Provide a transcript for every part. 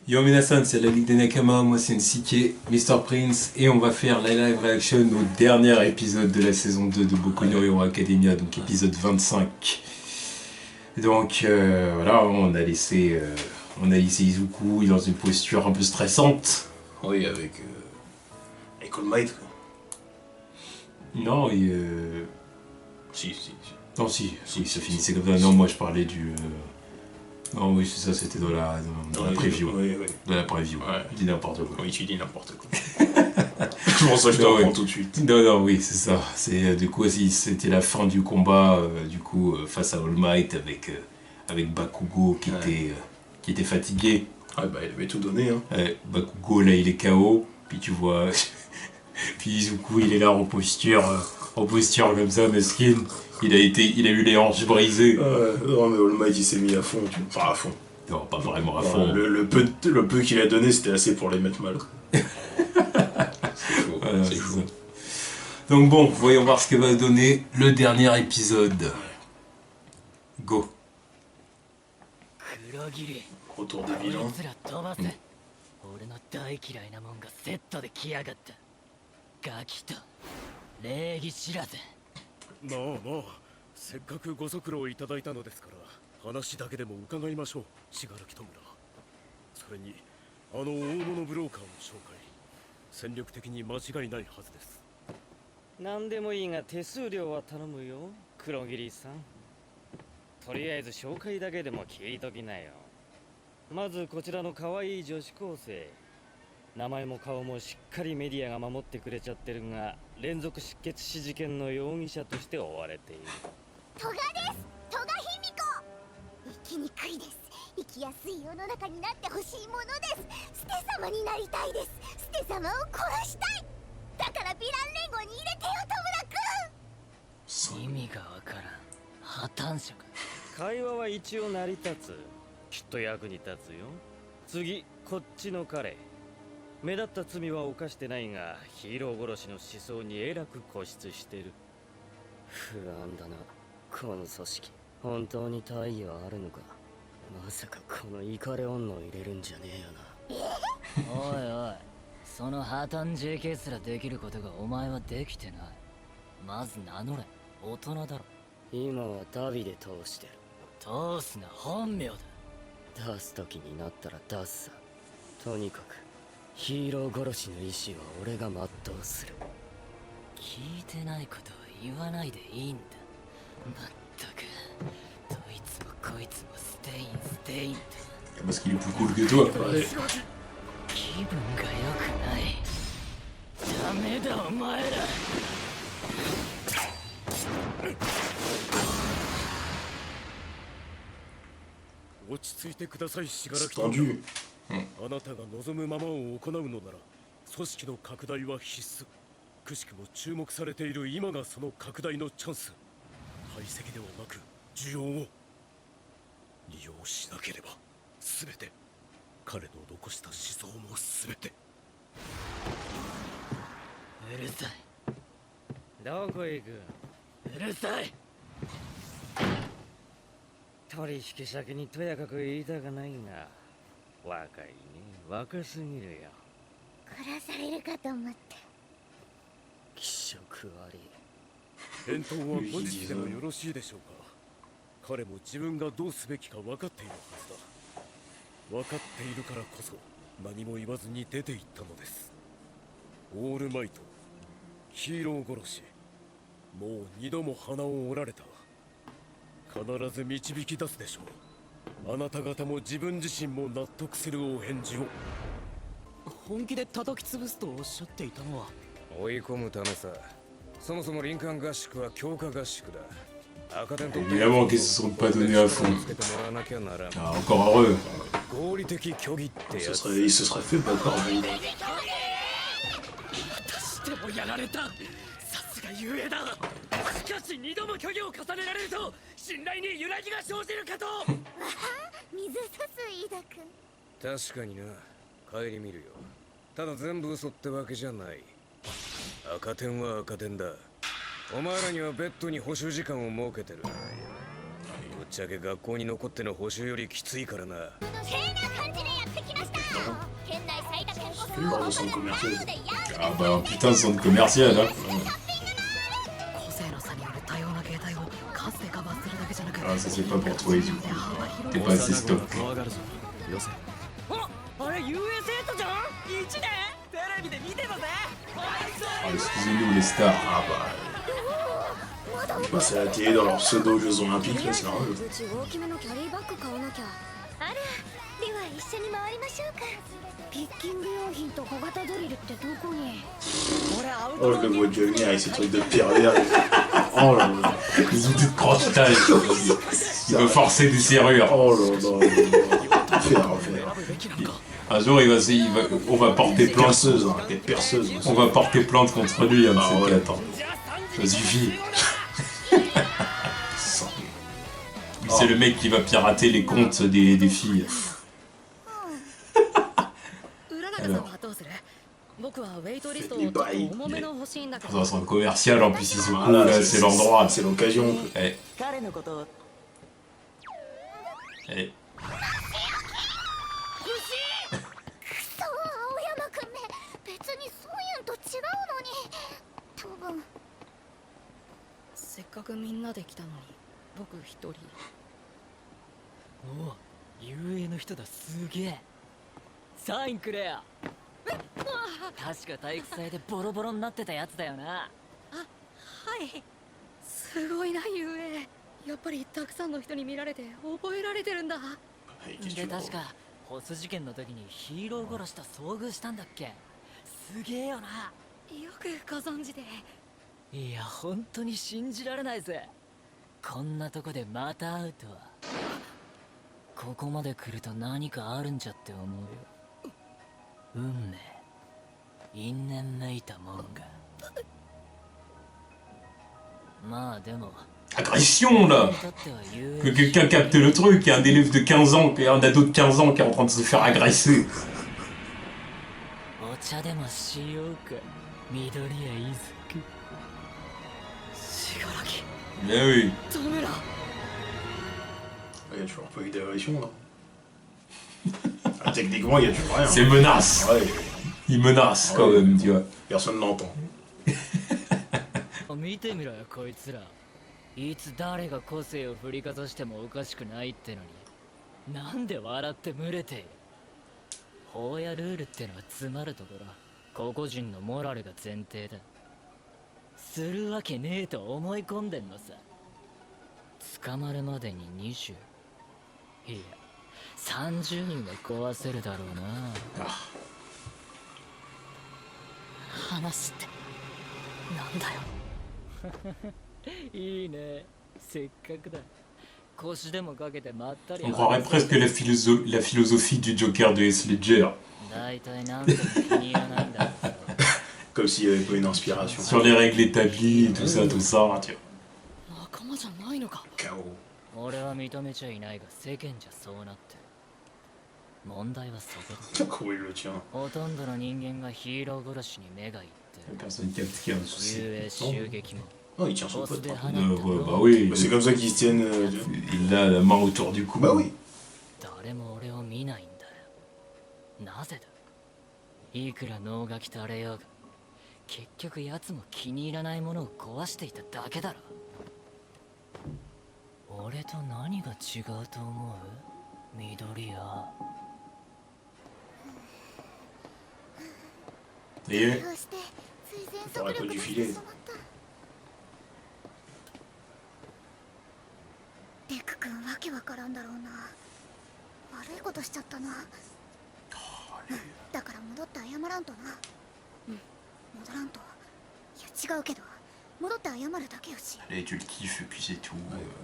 Yo Minasan, c'est la Ligue des Nakama, moi c'est Nsike, Mr. Prince, et on va faire la live reaction au dernier épisode de la saison 2 de Boku no Hero Academia, donc épisode 25. Donc voilà, on a laissé Izuku dans une posture un peu stressante. Oui, avec All Might. Non, et Si. non, si, ça finissait comme ça. Non, moi je parlais du... Non, oui, c'est ça, c'était dans la preview. Oui. Dans la preview. Ouais. Je dis n'importe quoi. Oui, tu dis n'importe quoi. C'est pour ça que je te reprends tout de suite. Non, oui, c'est ça. C'est du coup aussi, c'était la fin du combat, face à All Might avec Bakugo qui était fatigué. Ouais, bah il avait tout donné, hein. Bakugo là, il est KO. Puis tu vois, puis Izuku, il est là en posture comme ça, mesquin. Il a eu les hanches brisées. Non, mais All Might il s'est mis à fond, tu vois. Pas à fond. Non, pas vraiment à Non, fond. le peu qu'il a donné, c'était assez pour les mettre mal. C'est chaud. Voilà, c'est c'est chaud. ça. Donc bon, voyons voir ce que va donner le dernier épisode. Go. Retour des bilans. 俺の大嫌いなもんがセットで来やがったガキと礼儀知らずまあせっかくご足労いただいたのですから話だけでも伺いましょう信楽戸村。それにあの大物ブローカーの紹介戦力的に間違いないはずです。何でもいいが手数料は頼むよ黒桐さん。とりあえず紹介だけでも聞いときなよ。まずこちらの可愛い女子高生、名前も顔もしっかりメディアが守ってくれちゃってるが、連続失血死事件の容疑者として追われている。戸賀です。戸賀卑弥呼。生きにくいです。生きやすい世の中になってほしいものです。ステ様になりたいです。ステ様を殺したい。だからヴィラン連合に入れてよ、戸村君。意味がわからん破綻者か。会話は一応成り立つ。きっと役に立つよ。次、こっちの彼。目立った罪は犯してないが、ヒーロー殺しの思想にえらく固執してる。不安だな。この組織、本当に大義はあるのか。まさかこのイカレ女を入れるんじゃねえよな。おいおい、その破綻 JK すらできることがお前はできてない。まず名乗れ、大人だろ。今はダビで通してる。通すな、本名だ。出す時になったら出すさ。とにかくヒーロー殺しの意志は俺が全うする。聞いてないことは言わないでいいんだ。まったくどいつもこいつもステインと Parce qu'il est plus cool que toi. 気分が良くない。ダメだお前ら。落ち着いてください信楽 C'est 戸村。 tendu. あなたが望むままを行うのなら組織の拡大は必須。くしくも注目されている今がその拡大のチャンス。排斥ではなく需要を利用しなければ全て彼の残した思想も全て。うるさいどこへ行く。うるさい。取引先にとやかく言いたくないが、若いね、若すぎるよ。殺されるかと思って。気色悪い。返答は後日でもよろしいでしょうか。彼も自分がどうすべきか分かっているはずだ。分かっているからこそ何も言わずに出て行ったのです。オールマイト、ヒーロー殺し、もう二度も鼻を折られた。必ず導き出すでしょう。あなた方も自分自身も納得するお返事を。本気で叩き潰すとおっしゃっていたのは。追い込むためさ。そもそも林間合宿は強化合宿だ。赤点と Évidemment qu'ils se sont pas donnés à fond. つけてもらわなきゃならん。 Ah, encore heureux. 合理的虚偽ってやつ。 Il se serait fait battre par Venda. またしてもやられた。さすが雄英だ。しかし二度も虚偽を重ねられると信頼に揺らぎが生じるかと。水差す飯田君。確かにな。帰り見るよ。ただ全部嘘ってわけじゃない。赤点は赤点だ。お前らにはベッドに補習時間を設けてる。ぶっちゃけ学校に残っての補習よりきついからな。変な感じでやってきました。Le genre de centre commercial. Ah bah putain, centre commercial, hein. 個性の差による多様な形態を数でカバーするだけじゃなく Ah, ça c'est pas pour toi, du coup. T'es pas assez stock. 怖がるぞよせあれ USA とじゃん ?1 年テレビで見てたぜ Ah, excusez-nous les stars. Ah bah. Bah, c'est la télé dans leurs pseudo-jeux olympiques, là, c'est normal. うち大きめのキャリーバッグ買わなきゃ。あら、では一緒に回りましょうか。ピッキング用品と小型ドリルってどこに？ Oh, je le vois déjà venir avec ses trucs de pervers. Oh là là. Les outils de crochetage. Il veut forcer des serrures. Oh là là. Faire. Un jour, on va porter plainte. Perceuse, hein, des perceuses. On va porter plainte contre lui, hein, Ah c'est ouais. attends. Ça suffit. Ça. Lui, c'est le mec qui va pirater les comptes des filles. 浦中さんはどうする？僕はウェイトリストをちょっと重めの欲しいんだけど。 Dans un commercial, en plus, ils sont cool, Voilà, là, c'est l'endroit. C'est l'occasion. Eh, 彼のことを eh. そう、青山くんめ。別にそういうんと違うのに。多分。せっかくみんなで来たのに僕一人。おお UA の人だすげえサインくれよ確か体育祭でボロボロになってたやつだよなはいすごいな UA やっぱりたくさんの人に見られて覚えられてるんだ。 Hey, qu'est-ce que で tu veux 確かホス事件の時にヒーロー殺しと遭遇したんだっけすげえよなよくご存知で。いや本当に信じられないぜこんなとこでまた会うとはここまで来ると何かあるんじゃって思うよ運命因縁めいたもんがまあでも Agression, là! とっては UA Que quelqu'un capte le truc, il y a un élève de 15 ans et un ado de 15 ans qui est en train de se faire agresser. お茶でもしようか緑谷伊豆しがらき Eh oui. ダメだ。 Il y a toujours pas eu d'agression, là. Ah, techniquement, il y a toujours rien. C'est menace. Ouais, Il menace quand Ouais. même, tu vois. personne n'entend. 見てみろよこいつらいつ誰が個性を振りかざしてもおかしくないってのになんで笑って群れている法やルールってのは詰まるところ個々人のモラルが前提だするわけねえと思い込んでんのさ捕まるまでに20いや30人は壊せるだろうな話ってなんだよ。いいねせっかくだ腰でもかけてまったり On croirait presque la philosophie du Joker de Heath Ledger. 大体なんとも気に入らないんだ Comme s'il n'y avait pas une inspiration. Sur les règles établies, tout ça, tu vois. 仲間じゃないのか。 K.O. 俺は認めちゃいないが世間じゃそうなってる問題はそこだ Comment il le tient? ほとんどの人間がヒーロー殺しに目がいってる Personne capte qu'il y a un souci. UA 襲撃も Non, il tient son ボス pote. で hein. 放った Ouais, bah の oui. Bah, c'est comme ça qu'ils se tiennent. Il a la main autour du cou. Bah oui. 誰も俺を見ないんだよなぜだいくら能がきたれようが結局奴も気に入らないものを壊していただけだろ俺と何が違うと思う緑谷 Et こうして追善 T'aurais 速 pas 力 dû が filer. 染まったデク君わけわからんだろうな悪いことしちゃったなだから戻って謝らんとな戻らんといや違うけど戻って謝るだけよし allez, tu le kiffes et puis c'est tout.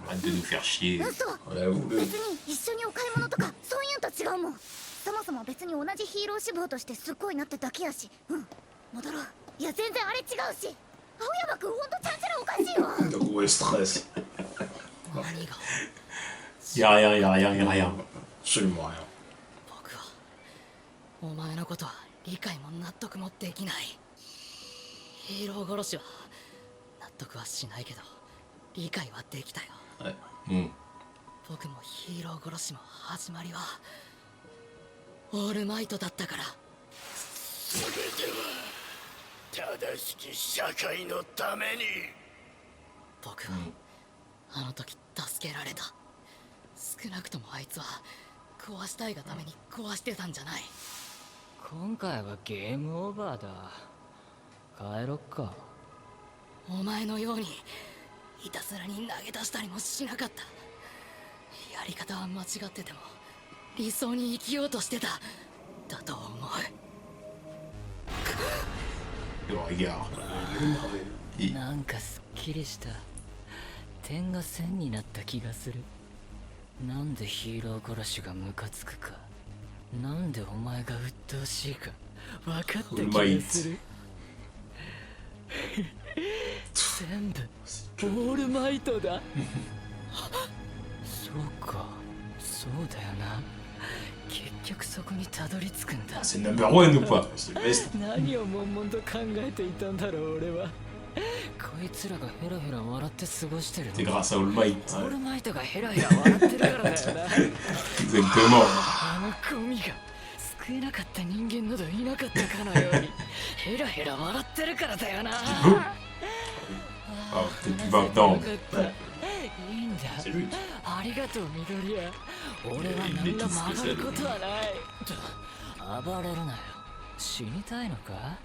Arrête de nous faire chier. 嘘 Voilà, vous le. 別に一緒にお買い物とかそういうんと違うもんそもそも別に同じヒーロー志望としてすっごいなってだけやし戻ろういや全然あれ違うし青山くんほんとちゃんちゃらおかしいよ Donc, ouais, stress. 何が Y'a rien, y'a rien, y'a rien. Absolument rien. 僕はお前のことは理解も納得もできないヒーロー殺しは納得はしないけど理解はできたよ Hmm. 僕もヒーロー殺しの始まりはオールマイトだったから正しき社会のために。僕はあの時助けられた。少なくともあいつは壊したいがために壊してたんじゃない。今回はゲームオーバーだ。帰ろっか。お前のようにいたずらに投げ出したりもしなかった。やり方は間違ってても理想に生きようとしてただと思う。Le regard. なんかすっきりした。点が線になった気がする。なんでヒーロー殺しがムカつくか、なんでお前が鬱陶しいか分かった気がする。全部オールマイトだ。そうか、そうだよな。結局そこにたどり着くんだ。 C'est le number one ou pas? 何を悶々と考えていたんだろう俺は。こいつらがヘラヘラ笑って過ごしてるの C'est grâce à All Might. オールマイトがヘラヘラ笑ってるからだよな。 Exactement. あのゴミが救えなかった人間などいなかったかのようにヘラヘラ笑ってるからだよな。Ah, peut-être plus maintenant. いいんだ。 C'est lui. ありがとう緑谷。俺は何ら曲がることはない。暴れるなよ。死にたいのか。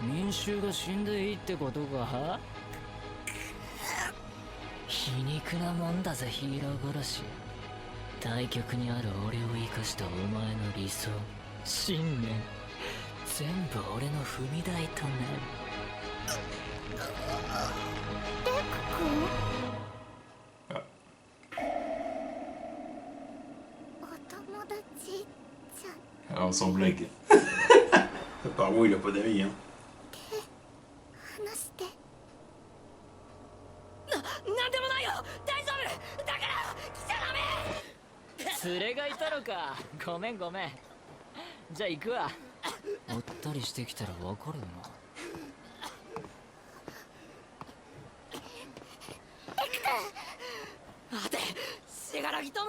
民衆が死んでいいってことか。皮肉なもんだぜヒーロー殺し。対極にある俺を生かしたお前の理想信念全部俺の踏み台となる。Alors, sans blague. Apparemment, il a pas d'amis, hein. 話して。なんでもないよ。大丈夫だから来ちゃダメ。連れがいたのか。ごめんごめん。じゃあ行くわ。おったりしてきたらわかるよな。待て、死柄木弔。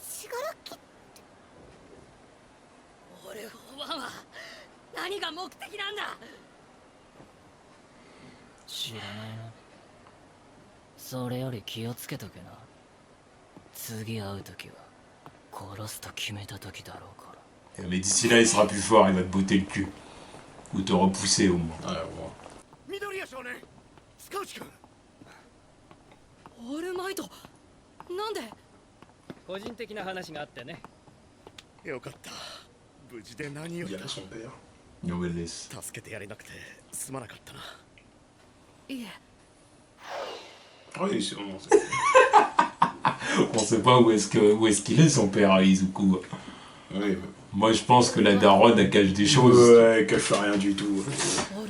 死柄木。俺おばんは何が目的なんだ。知らないな。それより気をつけとけな。次会う時は殺すと決めた時だろうから。 Mais d'ici là, il sera plus fort, il va te botter le cul. Ou te repousser au moins. Ouais, bon. 緑谷少年、塚内君。オールマイトなんで。個人的な話があってね。よかった。無事で何よ Il り y a son père. Noveles. 助けてやれなくてすまなかったな。いえ。 Ah oui, c'est bon. On sait pas où est-ce qu'il est son père, Izuku. Oui, Moi, je pense que la daronne, elle cache des choses. ouais, elle cache rien du tout.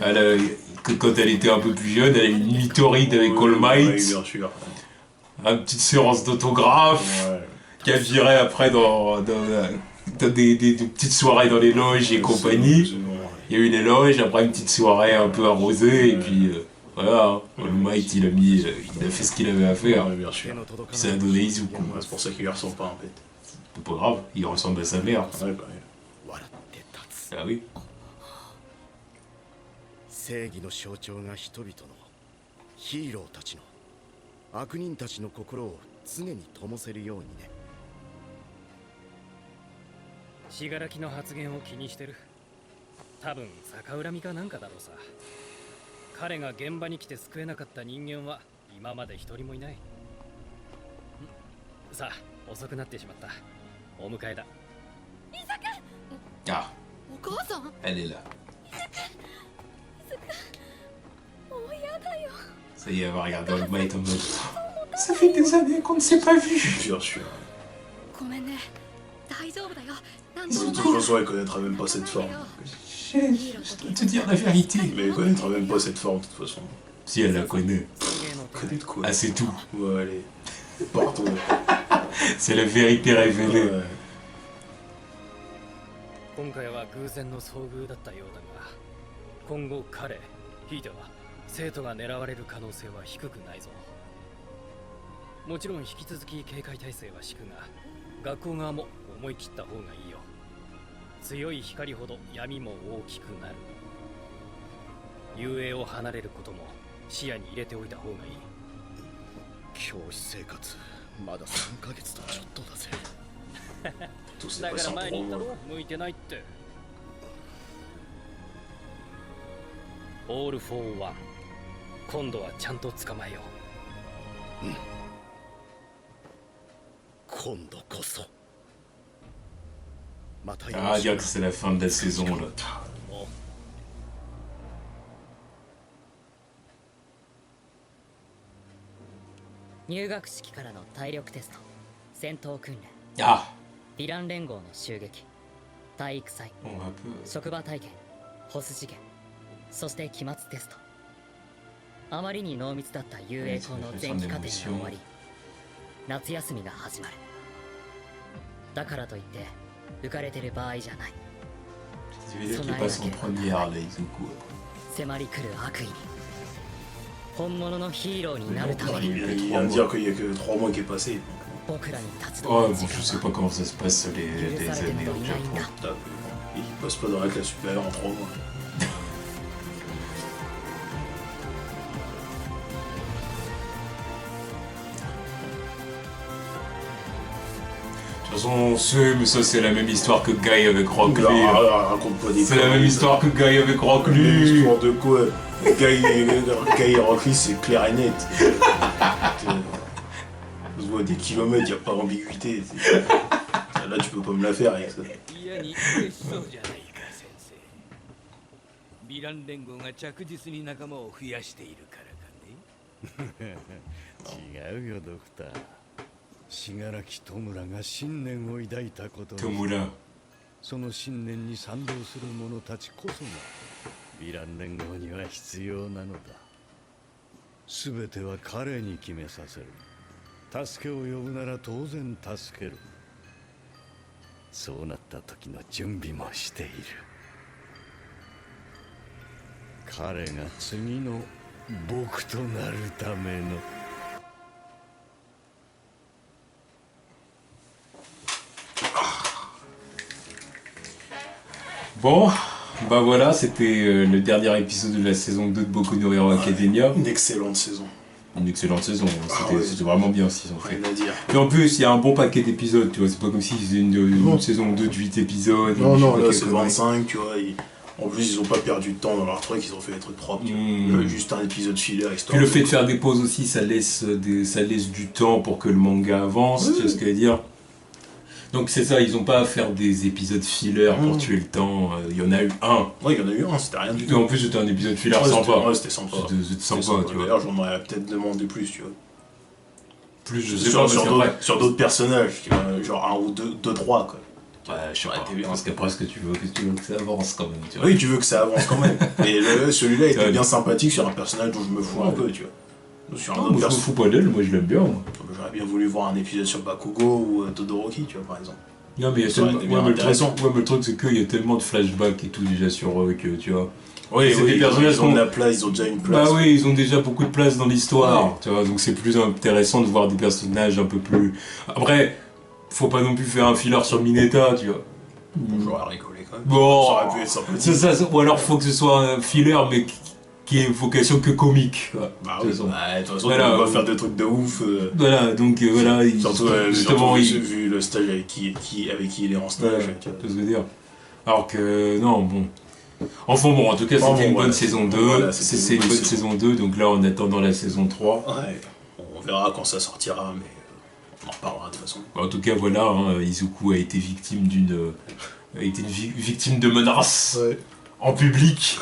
Elle que quand elle était un peu plus jeune, elle a une mythoride avec All Might. Oui, bien sûr. Une petite séance d'autographe. Ouais. Qu'elle virait après dans des petites soirées dans les loges et compagnie. Il y a eu les loges, après une petite soirée un peu arrosée, et puis voilà, All Might il a fait ce qu'il avait à faire. Ouais, bien sûr. Puis ça a donné Izuku. Ouais, c'est pour ça qu'il lui ressemble pas en fait. C'est pas grave, il ressemble à sa mère. Ouais, bah, 笑って立つ。 Ah oui. 正義の象徴が人々のヒーローたちの悪人たちの心を常に灯せるようにね。死柄木の発言を気にしてる。多分逆恨みかなんかだろうさ。彼が現場に来て救えなかった人間は今まで一人もいない。さあ遅くなってしまった。お迎えだ。 Ah, お母さん。 elle est là. もうやだよ。 Ça y est, elle va regarder All Might en mode. Ça fait des années qu'on ne s'est pas vu. bien sûr. ごめんね。大丈夫だよ。なん De とも toute ないよ。 façon, elle connaîtra même pas cette forme. Je dois te dire la vérité. Mais elle connaîtra même pas cette forme de toute façon. Si elle la connaît. Connaît de quoi? Ah, c'est tout. Ouais, allez. Partout. C'est la vérité révélée. Ouais. 今回は偶然の遭遇だったようだが、今後彼、ひいては生徒が狙われる可能性は低くないぞ。もちろん引き続き警戒態勢は敷くが、学校側も思い切った方がいいよ。強い光ほど闇も大きくなる。遊泳を離れることも視野に入れておいた方がいい。教師生活まだ3ヶ月とちょっとだぜ。だから前に言ったろ、向いてないって。オールフォーワン、今度はちゃんと捕まえよう。今度こそ。また Ah, dire que c'est la fin de la saison là. 入学式からの体力テスト、戦闘訓練、 Ah, ヴィラン連合の襲撃、体育祭、 on va un peu. 職場体験、ホス事件、そして期末テスト。あまりに濃密だった遊泳校の前期課程が終わり、夏休みが始まる。だからといって浮かれてる場合じゃない。 Tu veux dire qu'il passe en première là, Izuku. 迫り来る悪意に本物のヒーローになるため Il に vient de dire qu'il y a que 3 mois qui est passé. 僕らに立ち止 Oh, まる bon, 時 je sais 間 pas は comment ça se passe les 許されて années も au いないん Japon. だ。 Il passe pas dans la classe supérieure en 3 mois. De toute façon, on sait, mais ça c'est la même histoire que Guy avec Rock Lee. Raconte pas des C'est la même conneries, histoire que Guy avec Rock ça. Mais Lee. histoire de quoi? Guy et Rock Lee, c'est clair et net. On se voit des kilomètres, y a pas d'ambiguïté. Là, tu peux pas me la faire avec ça. 嫌に嬉しそうじゃないか先生。ヴィラン連合が着実に仲間を増やしているからかね。違うよドクター。信楽戸村が信念を抱いたことに Tomura. その信念に賛同する者たちこそがヴィラン連合には必要なのだ。すべては彼に決めさせる。助けを呼ぶなら当然助ける。そうなった時の準備もしている。彼が次の僕となるための。Bon, bah voilà, c'était le dernier épisode de la saison 2 de Boku no Hero Academia. Une excellente saison. Une excellente saison, ouais. c'était vraiment bien ce qu'ils ont fait. Rien à dire. Et en plus, il y a un bon paquet d'épisodes, tu vois, c'est pas comme s'ils faisaient une saison 2 de 8 épisodes. Non, je sais non, pas là quelle c'est connerie. 25, tu vois. En plus, ils ont pas perdu de temps dans leur truc, ils ont fait des trucs propres. Tu vois. Juste un épisode filler, histoire. Puis le fait de faire des pauses aussi, ça laisse du temps pour que le manga avance, tu vois ce que je veux dire. Donc c'est ça, ils ont pas à faire des épisodes filler pour tuer le temps, il y en a eu un. Ouais, il y en a eu un, c'était rien du Et tout. en plus c'était un épisode filler Ouais, sympa. Ouais, c'était sympa. C'était sympa, tu vois. D'ailleurs, j'en aurais peut-être demandé plus, tu vois. Plus je sais pas, parce qu'après... Sur d'autres personnages, tu vois, genre un ou deux, trois, quoi. Ouais, je sais Ouais, pas, t'es bien. parce qu'après ce que tu veux que ça avance quand même, tu vois. Oui, tu veux que ça avance quand même. Et celui-là était Ouais. bien sympathique sur un personnage dont je me fous un peu, tu vois. Sur un Non, autre moi je me perso, fous pas d'elle, moi je l'aime bien, moi. j'aurais bien voulu voir un épisode sur Bakugo ou Todoroki, tu vois, par exemple. Non mais il y a Ça aurait tellement... été bien ouais, mais le truc, intéressant. ouais, mais le truc c'est qu'il y a tellement de flashbacks et tout déjà sur eux que, tu vois. Oui, C'est des personnages ils ont qu'on- de la place, ils ont déjà une place. Bah oui, ils ont déjà beaucoup de place dans l'histoire, Ouais. tu vois, donc c'est plus intéressant de voir des personnages un peu plus... Après, faut pas non plus faire un filler sur Mineta, tu vois. J'aurais rigolé quand même. Bon, Ça aurait pu être sympathique. c'est ça, ou alors faut que ce soit un filler mais qui ait vocation que comique, quoi. Bah De oui, toute façon. bah, de toute façon, Voilà, on va faire des trucs de ouf. Voilà, donc voilà, Surtout, justement, vu le stage avec qui il est en stage. Ouais, tu vois. tu vois ce que je veux dire. Alors que, non, bon. Enfin bon, en tout cas, Bon, c'était une voilà, bonne saison 2. voilà, C'est une bonne saison 2, donc là, en attendant la saison 3. Ouais, on verra quand ça sortira, mais on en reparlera de toute façon. En tout cas, voilà, hein, Izuku a été victime d'une... victime de menaces Ouais. en public.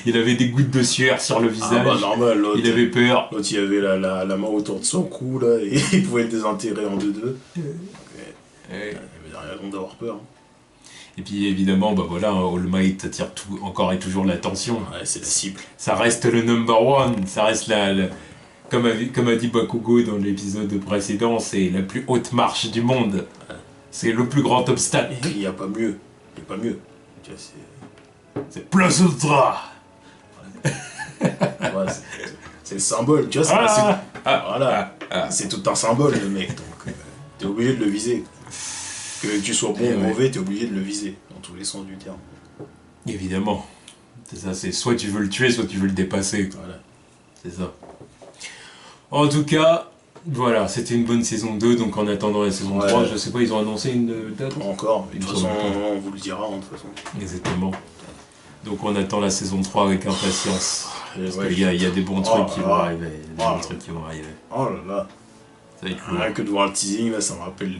Il avait des gouttes de sueur sur le visage. Ah bah normal, l'autre, Il avait peur. il avait la main autour de son cou, là, et il pouvait le désintéresser en 2-2. Ouais. Il avait raison d'avoir peur. Et puis évidemment, bah voilà, All Might attire encore et toujours l'attention. Ouais, c'est la cible. Ça reste le number one, ça reste comme a dit Bakugo dans l'épisode précédent, c'est la plus haute marche du monde. C'est le plus grand obstacle. Il n'y a pas mieux. Il n'y a pas mieux. Tu vois, C'est plus ultra. ouais, c'est le symbole, tu vois, voilà. C'est tout un symbole, le mec, donc t'es obligé de le viser. Que tu sois bon ou mauvais, t'es obligé de le viser, dans tous les sens du terme. Évidemment. C'est ça, c'est soit tu veux le tuer, soit tu veux le dépasser. Voilà. C'est ça. En tout cas, voilà, c'était une bonne saison 2, donc en attendant la saison 3, je sais pas, ils ont annoncé une date? Pas encore, de toute façon, on vous le dira, de toute façon. Exactement. Donc on attend la saison 3 avec impatience. Parce Ouais, qu'il y a des bons trucs qui vont arriver. Oh là là. Ça va être cool. Rien que de voir le teasing, là, ça me rappelle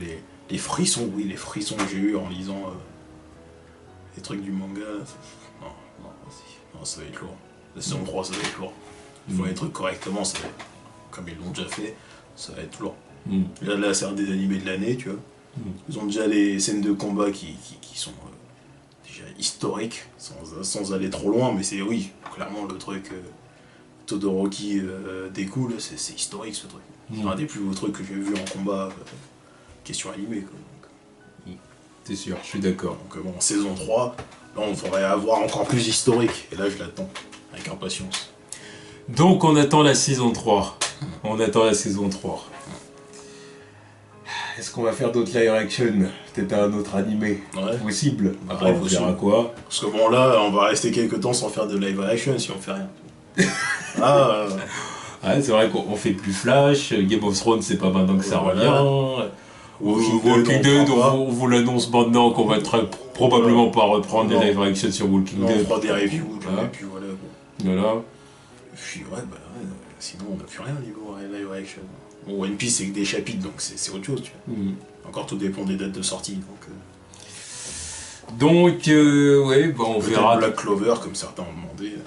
les frissons, les frissons que j'ai eu en lisant les trucs du manga. Non, vas-y. Non, ça va être lourd. La saison 3, ça va être lourd. Ils font les trucs correctement, ça va être... Comme ils l'ont déjà fait, ça va être lourd. Là c'est un des animés de l'année, tu vois. Ils ont déjà des scènes de combat qui sont déjà historiques, sans aller trop loin, mais c'est, oui, clairement le truc Todoroki Deku, là, c'est historique ce truc. C'est un des plus beaux trucs que j'ai vu en combat, question animée, quoi. C'est sûr, je suis d'accord. Donc bon, saison 3, là on faudrait avoir encore plus historique, et là je l'attends, avec impatience. Donc on attend la saison 3. On attend la saison 3. Est-ce qu'on va faire d'autres live action? Peut-être un autre animé? Possible. Après, on verra quoi. Parce que bon, là, on va rester quelques temps sans faire de live action si on fait rien. Ouais, c'est vrai qu'on fait plus Flash. Game of Thrones, c'est pas maintenant que ça revient. Walking Dead, on vous l'annonce maintenant qu'on va probablement pas reprendre des live action sur Walking Dead. On fera des reviews, et puis voilà. Voilà. Et puis sinon on n'a plus rien au niveau live action. Bon, One Piece c'est que des chapitres, donc c'est autre chose, tu vois. Encore tout dépend des dates de sortie, donc ouais, bon, on verra. Black Clover, comme certains ont demandé.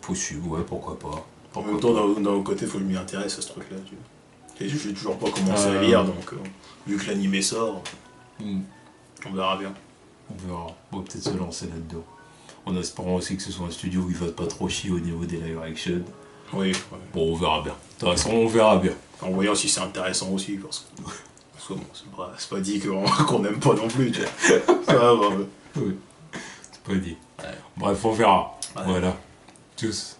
Possible, ouais, pourquoi pas. En même temps, d'un autre côté, faut que je m'y intéresse à ce truc-là, tu vois. Et je vais toujours pas commencé à lire, donc vu que l'animé sort, on verra bien. On verra. On va peut-être se lancer là-dedans. En espérant aussi que ce soit un studio où il va pas trop chier au niveau des live action. Oui. Bon, on verra bien. De toute façon, on verra bien. En voyant si c'est intéressant aussi, parce que bon, c'est pas dit qu'on n'aime pas non plus, tu vois. Ça va, oui, c'est pas dit. Bref, on verra. Voilà. Tchuss.